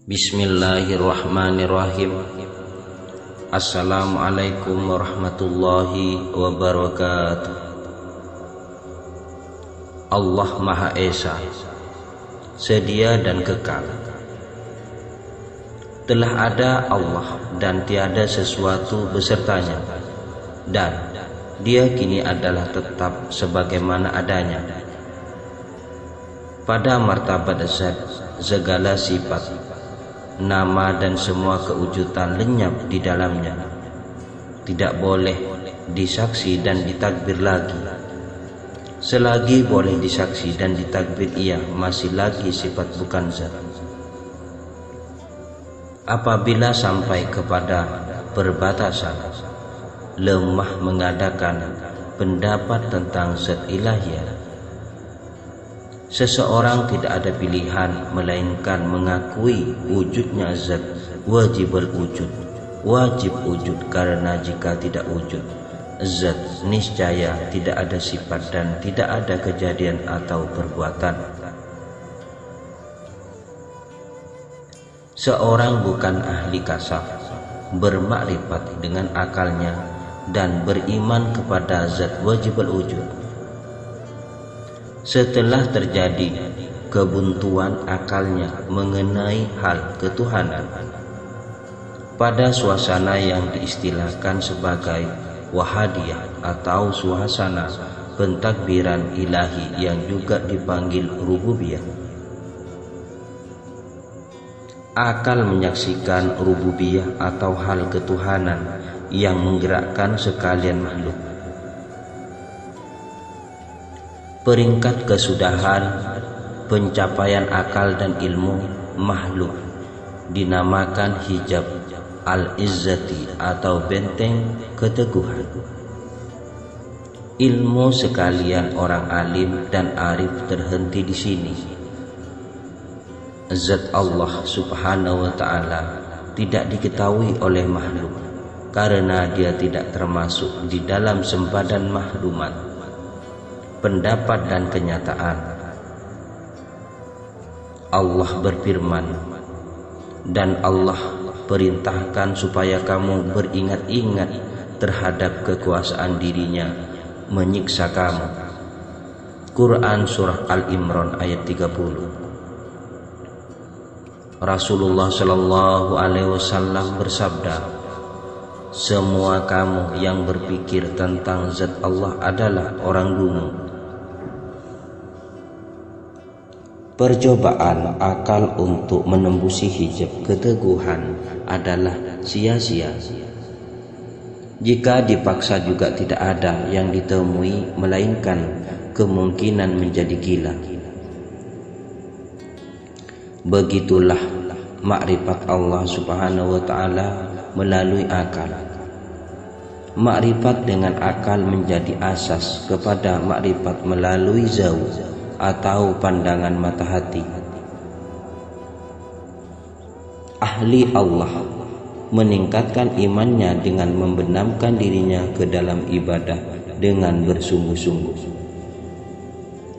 Bismillahirrahmanirrahim. Assalamualaikum warahmatullahi wabarakatuh. Allah Maha Esa, sedia dan kekal. Telah ada Allah dan tiada sesuatu besertanya, dan Dia kini adalah tetap sebagaimana adanya. Pada martabat zat, segala sifat, nama dan semua kewujudan lenyap di dalamnya. Tidak boleh disaksi dan ditakbir lagi. Selagi boleh disaksi dan ditakbir, ia masih lagi sifat bukan zat. Apabila sampai kepada perbatasan, lemah mengadakan pendapat tentang zat ilahiyah, seseorang tidak ada pilihan melainkan mengakui wujudnya zat wajibul wujud, wajib wujud, karena jika tidak wujud zat, niscaya tidak ada sifat dan tidak ada kejadian atau perbuatan. Seorang bukan ahli kasaf bermakrifat dengan akalnya dan beriman kepada zat wajibul wujud. Setelah terjadi kebuntuan akalnya mengenai hal ketuhanan, pada suasana yang diistilahkan sebagai wahadiyah atau suasana pentakbiran ilahi yang juga dipanggil rububiyah, akal menyaksikan rububiyah atau hal ketuhanan yang menggerakkan sekalian makhluk. Peringkat kesudahan pencapaian akal dan ilmu makhluk dinamakan hijab al-izzati atau benteng keteguhan. Ilmu sekalian orang alim dan arif terhenti di sini. Zat Allah Subhanahu wa ta'ala tidak diketahui oleh makhluk karena Dia tidak termasuk di dalam sempadan mahlumat, pendapat dan kenyataan. Allah berfirman, dan Allah perintahkan supaya kamu beringat-ingat terhadap kekuasaan dirinya menyiksa kamu. Quran Surah Al-Imran ayat 30. Rasulullah Shallallahu Alaihi Wasallam bersabda, semua kamu yang berpikir tentang zat Allah adalah orang dungu. Percobaan akal untuk menembusi hijab keteguhan adalah sia-sia. Jika dipaksa juga tidak ada yang ditemui melainkan kemungkinan menjadi gila. Begitulah makrifat Allah Subhanahu wa ta'ala melalui akal. Makrifat dengan akal menjadi asas kepada makrifat melalui zauq atau pandangan mata hati. Ahli Allah meningkatkan imannya dengan membenamkan dirinya ke dalam ibadah dengan bersungguh-sungguh.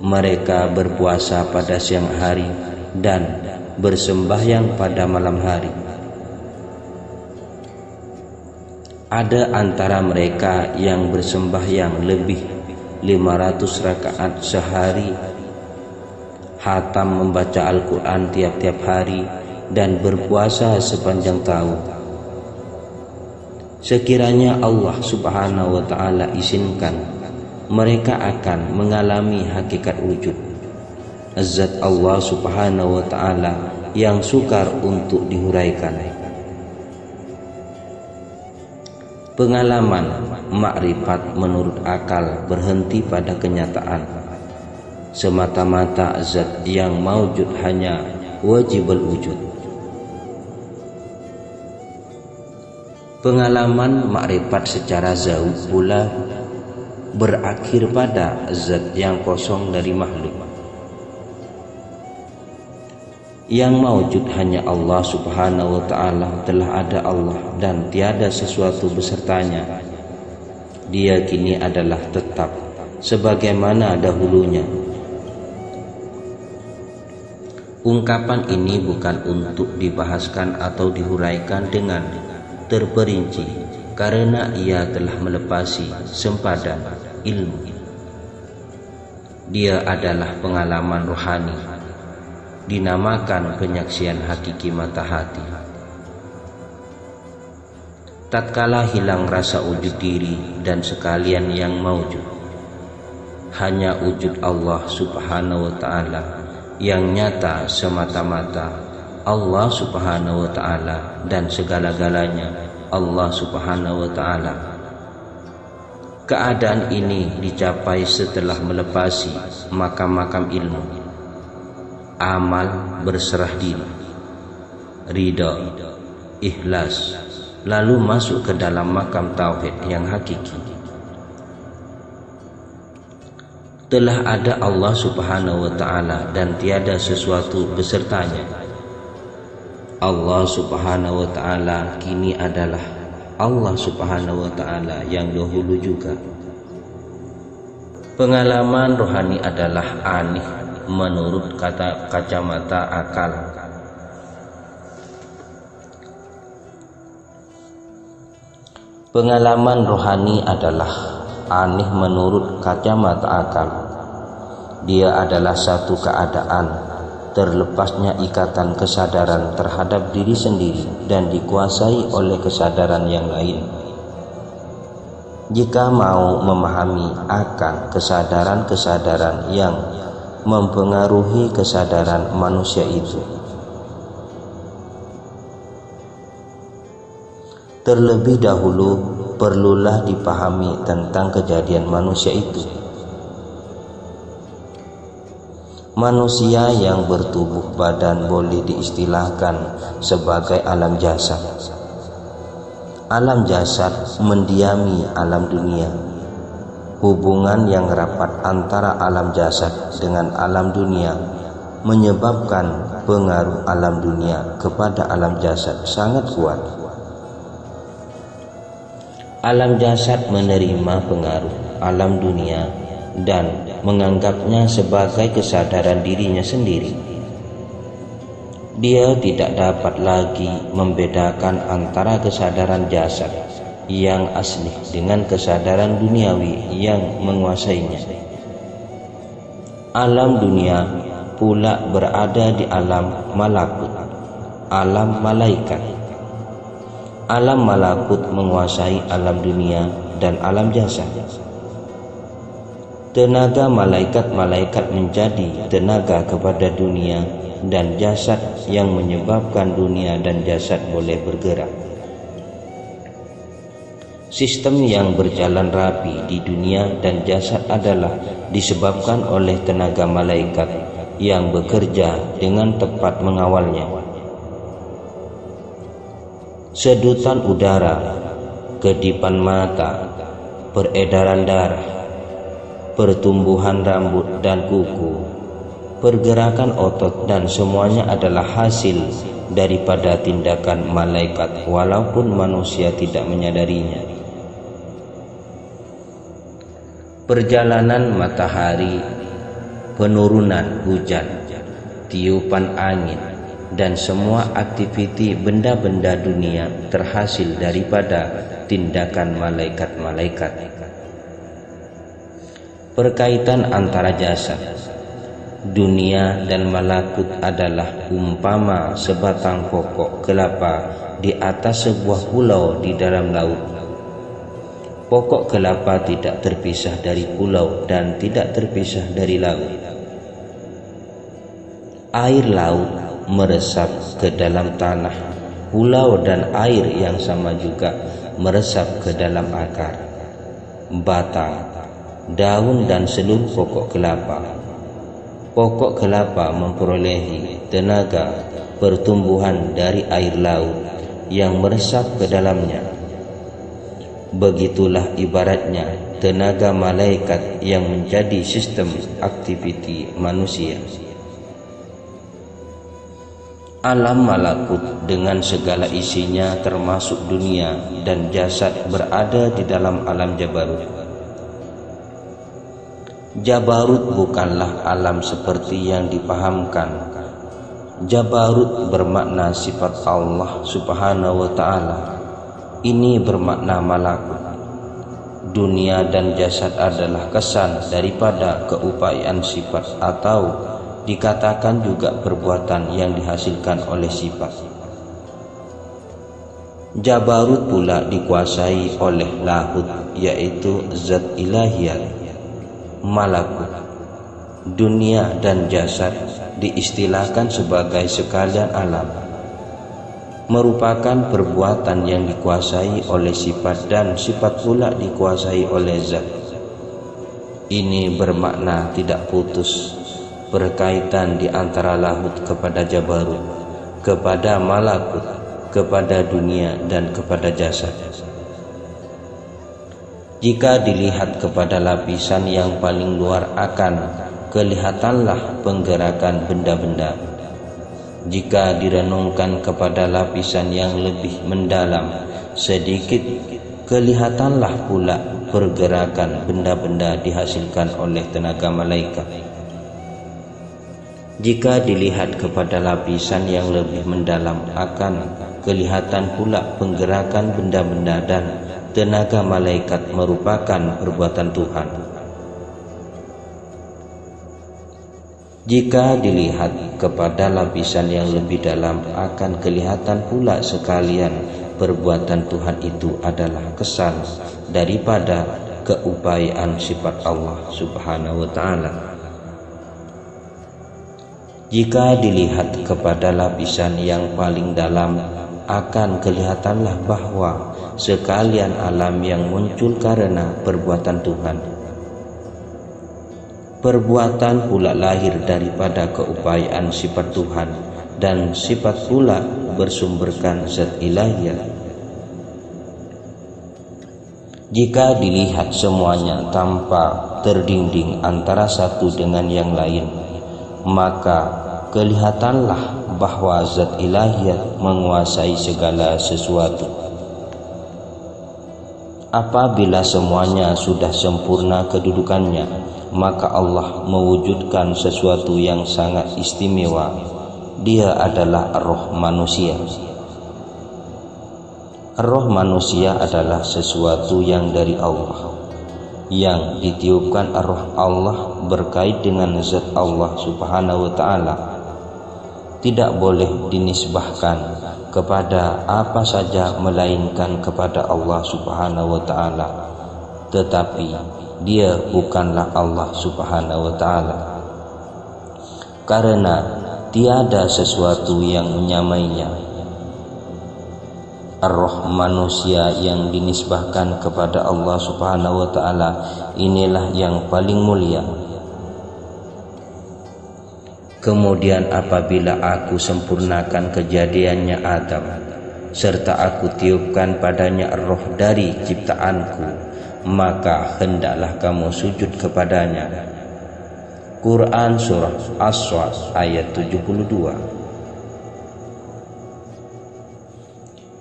Mereka berpuasa pada siang hari dan bersembahyang pada malam hari. Ada antara mereka yang bersembahyang lebih 500 rakaat sehari, hatam membaca Al-Quran tiap-tiap hari, dan berpuasa sepanjang tahun. Sekiranya Allah Subhanahu wa ta'ala izinkan, mereka akan mengalami hakikat wujud zat Allah Subhanahu wa ta'ala yang sukar untuk dihuraikan. Pengalaman makrifat menurut akal berhenti pada kenyataan. Semata-mata zat yang maujud hanya wajibul wujud. Pengalaman makrifat secara zauq pula berakhir pada zat yang kosong dari makhluk. Yang maujud hanya Allah Subhanahu wa ta'ala, telah ada Allah dan tiada sesuatu besertanya. Dia kini adalah tetap sebagaimana dahulunya. Ungkapan ini bukan untuk dibahaskan atau dihuraikan dengan terperinci karena ia telah melepasi sempadan ilmu. Dia adalah pengalaman rohani, dinamakan penyaksian hakiki mata hati. Tatkala hilang rasa wujud diri dan sekalian yang maujud, hanya wujud Allah Subhanahu wa ta'ala yang nyata semata-mata, Allah Subhanahu wa ta'ala, dan segala-galanya Allah Subhanahu wa ta'ala. Keadaan ini dicapai setelah melepasi makam-makam ilmu, amal, berserah diri, ridha, ikhlas, lalu masuk ke dalam makam tauhid yang hakiki. Telah ada Allah Subhanahu wa ta'ala dan tiada sesuatu besertanya. Allah Subhanahu wa ta'ala kini adalah Allah Subhanahu wa ta'ala yang dahulu juga. Pengalaman rohani adalah aneh menurut kacamata akal. Pengalaman rohani adalah aneh menurut kacamata akal. Dia adalah satu keadaan terlepasnya ikatan kesadaran terhadap diri sendiri dan dikuasai oleh kesadaran yang lain. Jika mau memahami akan kesadaran-kesadaran yang mempengaruhi kesadaran manusia itu, terlebih dahulu perlulah dipahami tentang kejadian manusia itu. Manusia yang bertubuh badan boleh diistilahkan sebagai alam jasad. Alam jasad mendiami alam dunia. Hubungan yang rapat antara alam jasad dengan alam dunia menyebabkan pengaruh alam dunia kepada alam jasad sangat kuat. Alam jasad menerima pengaruh alam dunia dan menganggapnya sebagai kesadaran dirinya sendiri. Dia tidak dapat lagi membedakan antara kesadaran jasad yang asli dengan kesadaran duniawi yang menguasainya. Alam dunia pula berada di alam malakut, alam malaikat. Alam malakut menguasai alam dunia dan alam jasad. Tenaga malaikat-malaikat menjadi tenaga kepada dunia dan jasad yang menyebabkan dunia dan jasad boleh bergerak. Sistem yang berjalan rapi di dunia dan jasad adalah disebabkan oleh tenaga malaikat yang bekerja dengan tepat mengawalnya. Sedutan udara, kedipan mata, peredaran darah, pertumbuhan rambut dan kuku, pergerakan otot, dan semuanya adalah hasil daripada tindakan malaikat walaupun manusia tidak menyadarinya. Perjalanan matahari, penurunan hujan, tiupan angin, dan semua aktiviti benda-benda dunia terhasil daripada tindakan malaikat-malaikat. Perkaitan antara jasad, dunia, dan malakut adalah umpama sebatang pokok kelapa di atas sebuah pulau di dalam laut. Pokok kelapa tidak terpisah dari pulau dan tidak terpisah dari laut. Air laut meresap ke dalam tanah, pulau dan air yang sama juga meresap ke dalam akar, batang, daun, dan seluruh pokok kelapa. Pokok kelapa memperolehi tenaga pertumbuhan dari air laut yang meresap ke dalamnya. Begitulah ibaratnya tenaga malaikat yang menjadi sistem aktiviti manusia. Alam malakut dengan segala isinya termasuk dunia dan jasad berada di dalam alam jabarut. Jabarut bukanlah alam seperti yang dipahamkan Jabarut bermakna sifat Allah subhanahu wa ta'ala. Ini bermakna malakut. Dunia dan jasad adalah kesan daripada keupayaan sifat, atau dikatakan juga perbuatan yang dihasilkan oleh sifat. Jabarut pula dikuasai oleh lahut, yaitu zat ilahiyat. Malakut, dunia dan jasad diistilahkan sebagai sekalian alam, merupakan perbuatan yang dikuasai oleh sifat, dan sifat pula dikuasai oleh zat. Ini bermakna tidak putus berkaitan di antara lahut kepada jabarut, kepada malakut, kepada dunia, dan kepada jasad. Jika dilihat kepada lapisan yang paling luar, akan kelihatanlah penggerakan benda-benda. Jika direnungkan kepada lapisan yang lebih mendalam sedikit, kelihatanlah pula pergerakan benda-benda dihasilkan oleh tenaga malaikat. Jika dilihat kepada lapisan yang lebih mendalam, akan kelihatan pula penggerakan benda-benda dan tenaga malaikat merupakan perbuatan Tuhan. Jika dilihat kepada lapisan yang lebih dalam, akan kelihatan pula sekalian perbuatan Tuhan itu adalah kesan daripada keupayaan sifat Allah subhanahu wa ta'ala. Jika dilihat kepada lapisan yang paling dalam, akan kelihatanlah bahwa sekalian alam yang muncul karena perbuatan Tuhan. Perbuatan pula lahir daripada keupayaan sifat Tuhan, dan sifat pula bersumberkan zat ilahiyah. Jika dilihat semuanya tanpa terdinding antara satu dengan yang lain, maka kelihatanlah bahwa zat ilahiyah menguasai segala sesuatu. Apabila semuanya sudah sempurna kedudukannya, maka Allah mewujudkan sesuatu yang sangat istimewa. Dia adalah roh manusia. Roh manusia adalah sesuatu yang dari Allah, yang ditiupkan roh Allah berkait dengan zat Allah subhanahu wa ta'ala. Tidak boleh dinisbahkan kepada apa saja melainkan kepada Allah subhanahu wa ta'ala. Tetapi dia bukanlah Allah subhanahu wa ta'ala, karena tiada sesuatu yang menyamainya. Roh manusia yang dinisbahkan kepada Allah subhanahu wa ta'ala inilah yang paling mulia. Kemudian apabila aku sempurnakan kejadiannya Adam, serta aku tiupkan padanya roh dari ciptaanku, maka hendaklah kamu sujud kepadanya. Quran Surah As-Swad ayat 72.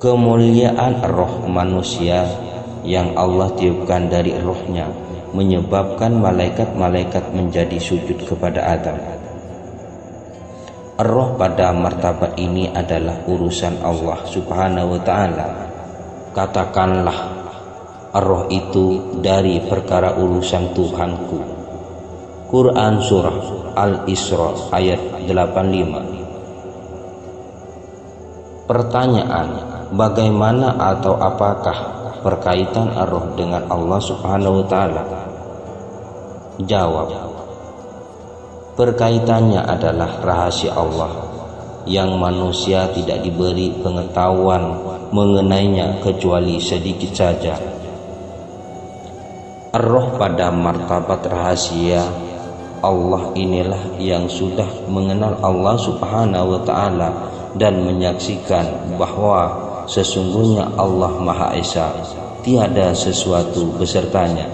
Kemuliaan roh manusia yang Allah tiupkan dari rohnya menyebabkan malaikat-malaikat menjadi sujud kepada Adam. Roh pada martabat ini adalah urusan Allah subhanahu wa ta'ala. Katakanlah, roh itu dari perkara urusan Tuhanku. Quran Surah Al-Isra ayat 85. Pertanyaan, bagaimana atau apakah perkaitan roh dengan Allah subhanahu wa ta'ala? Jawab, perkaitannya adalah rahasia Allah yang manusia tidak diberi pengetahuan mengenainya kecuali sedikit saja. Roh pada martabat rahasia Allah inilah yang sudah mengenal Allah subhanahu wa ta'ala dan menyaksikan bahwa sesungguhnya Allah Maha Esa, tiada sesuatu besertanya.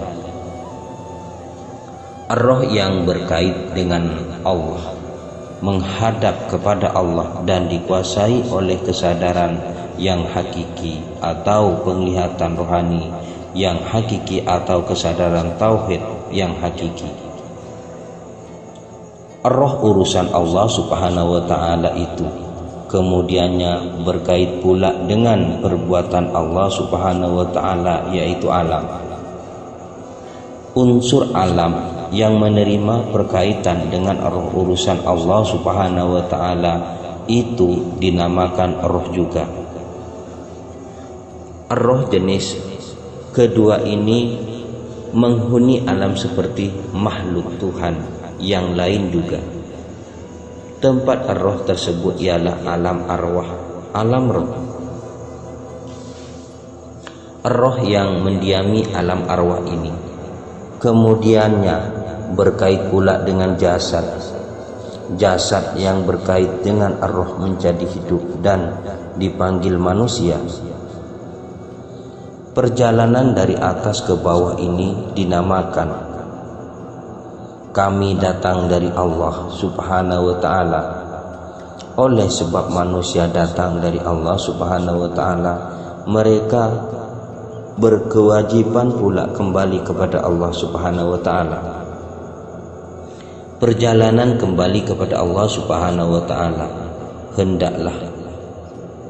Roh yang berkait dengan Allah menghadap kepada Allah dan dikuasai oleh kesadaran yang hakiki atau penglihatan rohani yang hakiki atau kesadaran tauhid yang hakiki. roh urusan Allah Subhanahu wa ta'ala itu kemudiannya berkait pula dengan perbuatan Allah Subhanahu wa ta'ala, yaitu alam. Unsur alam yang menerima berkaitan dengan roh urusan Allah Subhanahu wa ta'ala itu dinamakan roh juga. Roh jenis kedua ini menghuni alam seperti makhluk Tuhan yang lain juga. Tempat roh tersebut ialah alam arwah, alam roh. Roh yang mendiami alam arwah ini kemudiannya berkait pula dengan jasad. Jasad yang berkait dengan roh menjadi hidup dan dipanggil manusia. Perjalanan dari atas ke bawah ini dinamakan kami datang dari Allah Subhanahu wa ta'ala. Oleh sebab manusia datang dari Allah Subhanahu wa ta'ala, mereka berkewajiban pula kembali kepada Allah Subhanahu wa ta'ala. Perjalanan kembali kepada Allah Subhanahu wa ta'ala hendaklah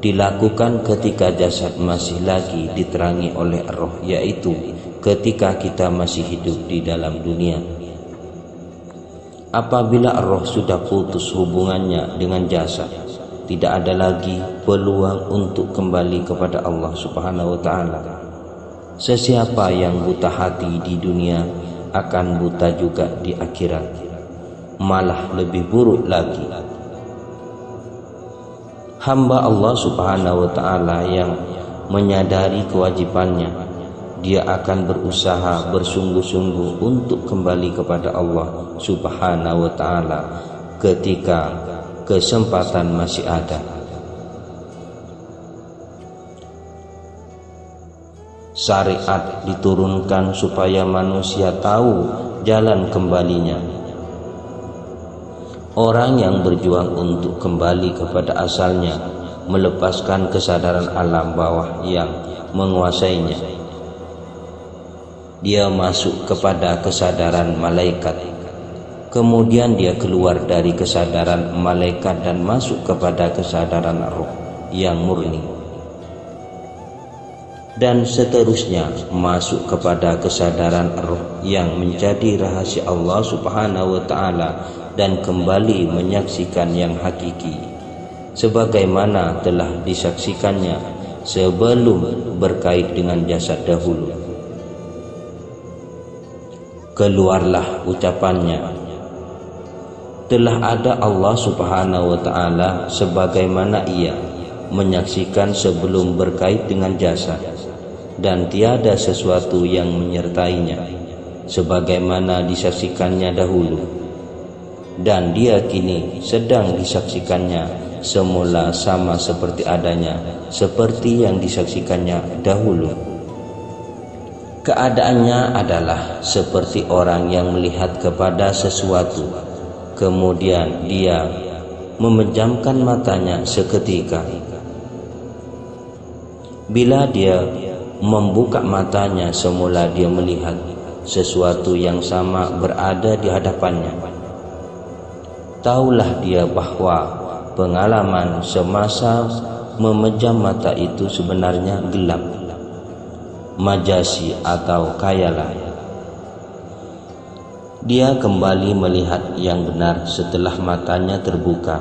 dilakukan ketika jasad masih lagi diterangi oleh roh, yaitu ketika kita masih hidup di dalam dunia. Apabila roh sudah putus hubungannya dengan jasad, tidak ada lagi peluang untuk kembali kepada Allah Subhanahu wa ta'ala. Sesiapa yang buta hati di dunia akan buta juga di akhirat, malah lebih buruk lagi. Hamba Allah Subhanahu wa ta'ala yang menyadari kewajibannya, dia akan berusaha bersungguh-sungguh untuk kembali kepada Allah Subhanahu wa ta'ala ketika kesempatan masih ada. Syariat diturunkan supaya manusia tahu jalan kembalinya. Orang yang berjuang untuk kembali kepada asalnya, melepaskan kesadaran alam bawah yang menguasainya, dia masuk kepada kesadaran malaikat. Kemudian dia keluar dari kesadaran malaikat dan masuk kepada kesadaran roh yang murni. Dan seterusnya masuk kepada kesadaran roh yang menjadi rahasia Allah Subhanahu wa ta'ala dan kembali menyaksikan yang hakiki sebagaimana telah disaksikannya sebelum berkait dengan jasad dahulu. Keluarlah ucapannya, telah ada Allah Subhanahu wa ta'ala sebagaimana ia menyaksikan sebelum berkait dengan jasad, dan tiada sesuatu yang menyertainya sebagaimana disaksikannya dahulu, dan dia kini sedang disaksikannya semula sama seperti adanya, seperti yang disaksikannya dahulu. Keadaannya adalah seperti orang yang melihat kepada sesuatu, kemudian dia memejamkan matanya seketika. Bila dia membuka matanya, semula dia melihat sesuatu yang sama berada di hadapannya. Taulah dia bahwa pengalaman semasa memejam mata itu sebenarnya gelap, majasi atau khayalan. Dia kembali melihat yang benar setelah matanya terbuka.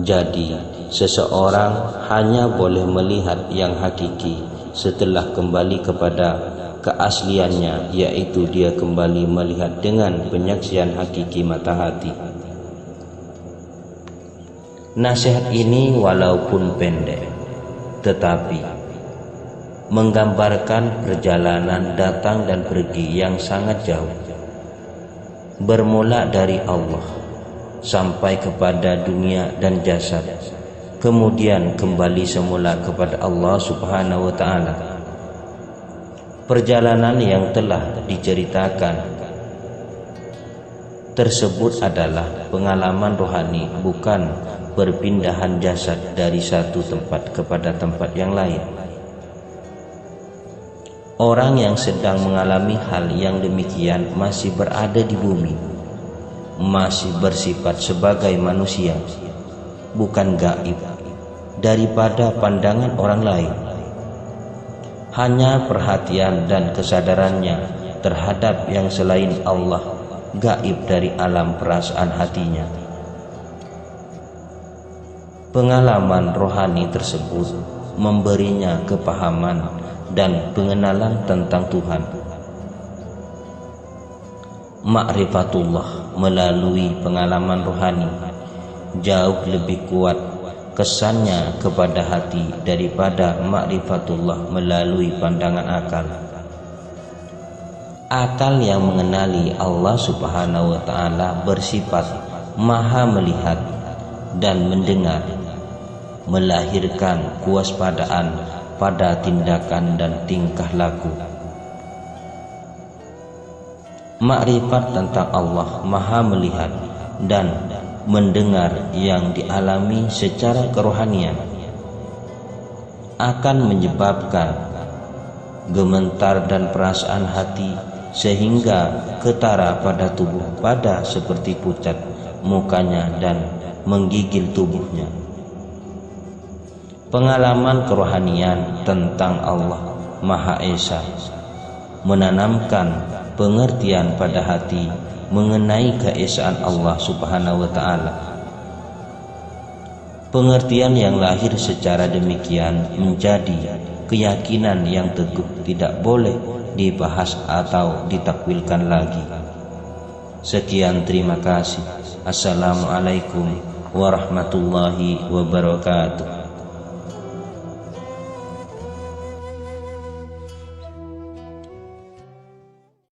Jadi seseorang hanya boleh melihat yang hakiki setelah kembali kepada keasliannya, yaitu dia kembali melihat dengan penyaksian hakiki mata hati. Nasihat ini walaupun pendek, tetapi menggambarkan perjalanan datang dan pergi yang sangat jauh, bermula dari Allah sampai kepada dunia dan jasad, kemudian kembali semula kepada Allah Subhanahu wa ta'ala. Perjalanan yang telah diceritakan tersebut adalah pengalaman rohani, bukan perpindahan jasad dari satu tempat kepada tempat yang lain. Orang yang sedang mengalami hal yang demikian masih berada di bumi, masih bersifat sebagai manusia, bukan gaib daripada pandangan orang lain. Hanya perhatian dan kesadarannya terhadap yang selain Allah gaib dari alam perasaan hatinya. Pengalaman rohani tersebut memberinya kepahaman dan pengenalan tentang Tuhan. Ma'rifatullah melalui pengalaman rohani jauh lebih kuat kesannya kepada hati daripada ma'rifatullah melalui pandangan akal. Akal yang mengenali Allah Subhanahu wa ta'ala bersifat maha melihat dan mendengar, melahirkan kewaspadaan pada tindakan dan tingkah laku. Makrifat tentang Allah maha melihat dan mendengar yang dialami secara kerohanian akan menyebabkan gemetar dan perasaan hati, sehingga ketara pada tubuh pada seperti pucat mukanya dan menggigil tubuhnya. Pengalaman kerohanian tentang Allah Maha Esa menanamkan pengertian pada hati mengenai keesaan Allah Subhanahu wa ta'ala. Pengertian yang lahir secara demikian menjadi keyakinan yang teguh, tidak boleh dibahas atau ditakwilkan lagi. Sekian, terima kasih. Assalamualaikum warahmatullahi wabarakatuh.